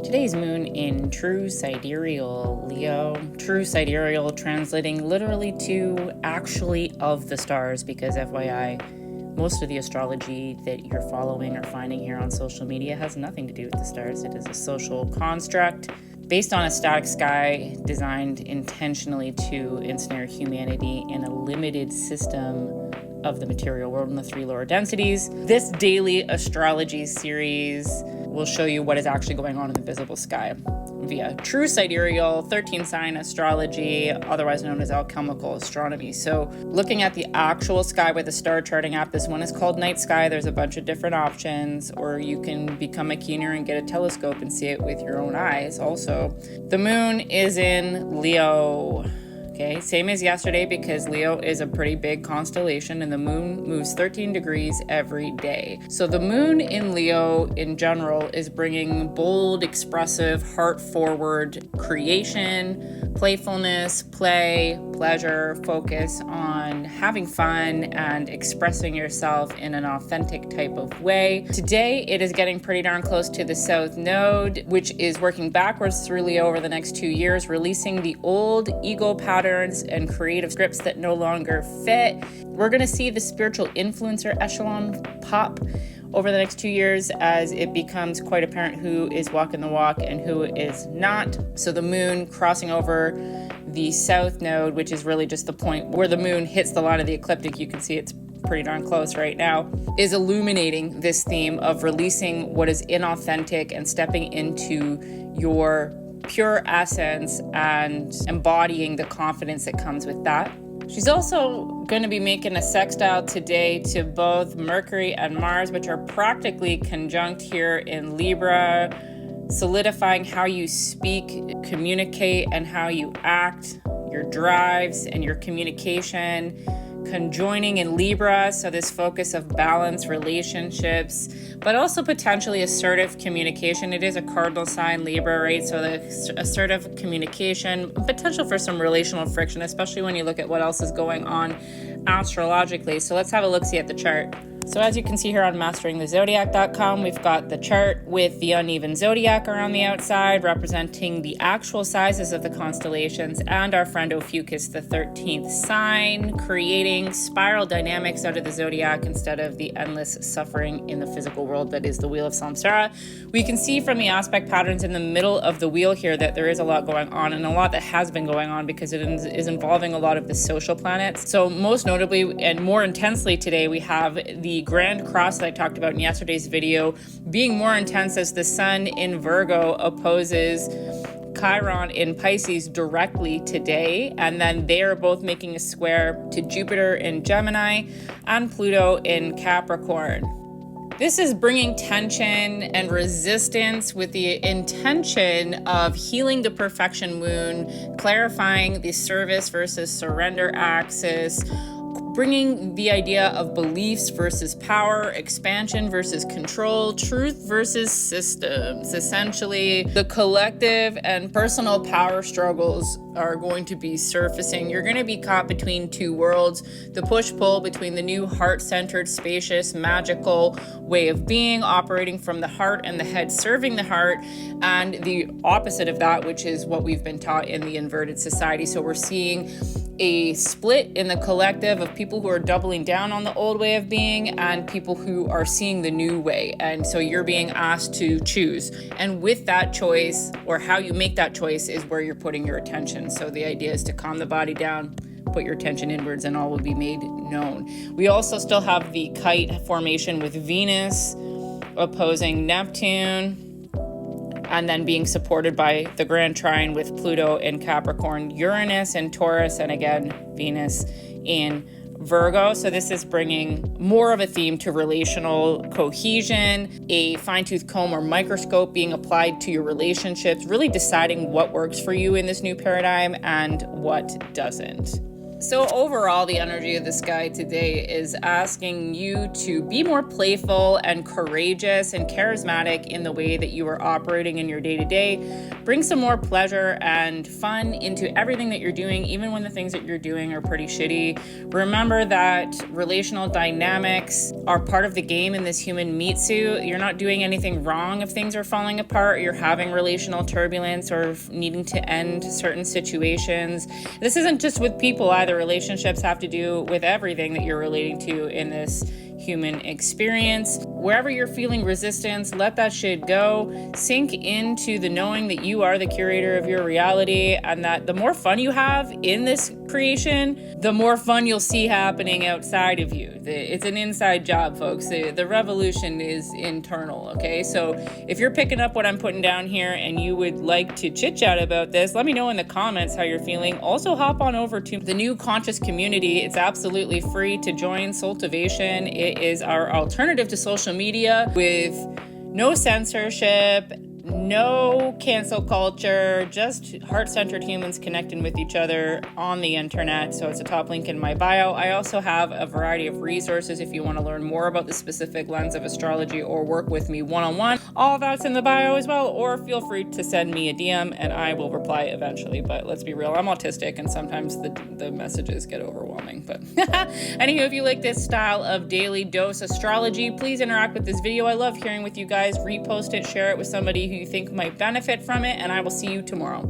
Today's moon in true sidereal Leo. True sidereal translating literally to actually of the stars, because FYI, most of the astrology that you're following or finding here on social media has nothing to do with the stars. It is a social construct based on a static sky designed intentionally to ensnare humanity in a limited system of the material world in the three lower densities. This daily astrology series will show you what is actually going on in the visible sky via true sidereal 13 sign astrology, otherwise known as alchemical astronomy. So looking at the actual sky with a star charting app, this one is called Night Sky. There's a bunch of different options, or you can become a keener and get a telescope and see it with your own eyes. Also, the moon is in Leo. Okay, same as yesterday, because Leo is a pretty big constellation and the moon moves 13 degrees every day. So the moon in Leo in general is bringing bold, expressive, heart-forward creation, playfulness, play, pleasure, focus on having fun and expressing yourself in an authentic type of way. Today, it is getting pretty darn close to the South Node, which is working backwards through Leo over the next 2 years, releasing the old ego patterns and creative scripts that no longer fit. We're going to see the spiritual influencer echelon pop over the next 2 years as it becomes quite apparent who is walking the walk and who is not. So the moon crossing over the South Node, which is really just the point where the moon hits the line of the ecliptic, you can see it's pretty darn close right now, is illuminating this theme of releasing what is inauthentic and stepping into your pure essence and embodying the confidence that comes with that. She's also going to be making a sextile today to both Mercury and Mars, which are practically conjunct here in Libra, solidifying how you speak, communicate, and how you act, your drives and your communication, conjoining in Libra, so this focus of balance, relationships, but also potentially assertive communication. It is a cardinal sign, Libra, right? So the assertive communication, potential for some relational friction, especially when you look at what else is going on astrologically. So let's have a look-see at the chart. So as you can see here on masteringthezodiac.com, we've got the chart with the uneven zodiac around the outside, representing the actual sizes of the constellations, and our friend Ophiuchus, the 13th sign, creating spiral dynamics out of the zodiac instead of the endless suffering in the physical world that is the wheel of samsara. We can see from the aspect patterns in the middle of the wheel here that there is a lot going on, and a lot that has been going on because it is involving a lot of the social planets. So most notably and more intensely today, we have the Grand Cross that I talked about in yesterday's video being more intense as the sun in Virgo opposes Chiron in Pisces directly today, and then they are both making a square to Jupiter in Gemini and Pluto in Capricorn. This is bringing tension and resistance with the intention of healing the perfection moon, clarifying the service versus surrender axis, bringing the idea of beliefs versus power, expansion versus control, truth versus systems. Essentially, the collective and personal power struggles are going to be surfacing. You're going to be caught between two worlds, the push-pull between the new heart-centered, spacious, magical way of being, operating from the heart and the head serving the heart, and the opposite of that, which is what we've been taught in the inverted society. So we're seeing a split in the collective of people who are doubling down on the old way of being and people who are seeing the new way. And so you're being asked to choose. And with that choice, or how you make that choice, is where you're putting your attention. So the idea is to calm the body down, put your attention inwards, and all will be made known. We also still have the Kite formation with Venus opposing Neptune, and then being supported by the grand trine with Pluto in Capricorn, Uranus in Taurus, and again, Venus in Virgo. So this is bringing more of a theme to relational cohesion, a fine-tooth comb or microscope being applied to your relationships, really deciding what works for you in this new paradigm and what doesn't. So overall, the energy of the sky today is asking you to be more playful and courageous and charismatic in the way that you are operating in your day-to-day. Bring some more pleasure and fun into everything that you're doing, even when the things that you're doing are pretty shitty. Remember that relational dynamics are part of the game in this human meat suit. You're not doing anything wrong if things are falling apart, you're having relational turbulence or needing to end certain situations. This isn't just with people either. Relationships have to do with everything that you're relating to in this human experience. Wherever you're feeling resistance, let that shit go. Sink into the knowing that you are the curator of your reality, and that the more fun you have in this creation, the more fun you'll see happening outside of you. It's an inside job, folks. The revolution is internal, okay? So if you're picking up what I'm putting down here and you would like to chit chat about this, let me know in the comments how you're feeling. Also, hop on over to the new conscious community. It's absolutely free to join. Soultivation. It is our alternative to social media with no censorship, no cancel culture, just heart-centered humans connecting with each other on the internet. So it's a top link in my bio. I also have a variety of resources if you want to learn more about the specific lens of astrology or work with me one-on-one. All that's in the bio as well, or feel free to send me a DM and I will reply eventually. But let's be real, I'm autistic and sometimes the messages get overwhelming. But anywho, if you like this style of daily dose astrology, please interact with this video. I love hearing with you guys. Repost it, share it with somebody who you think might benefit from it, and I will see you tomorrow.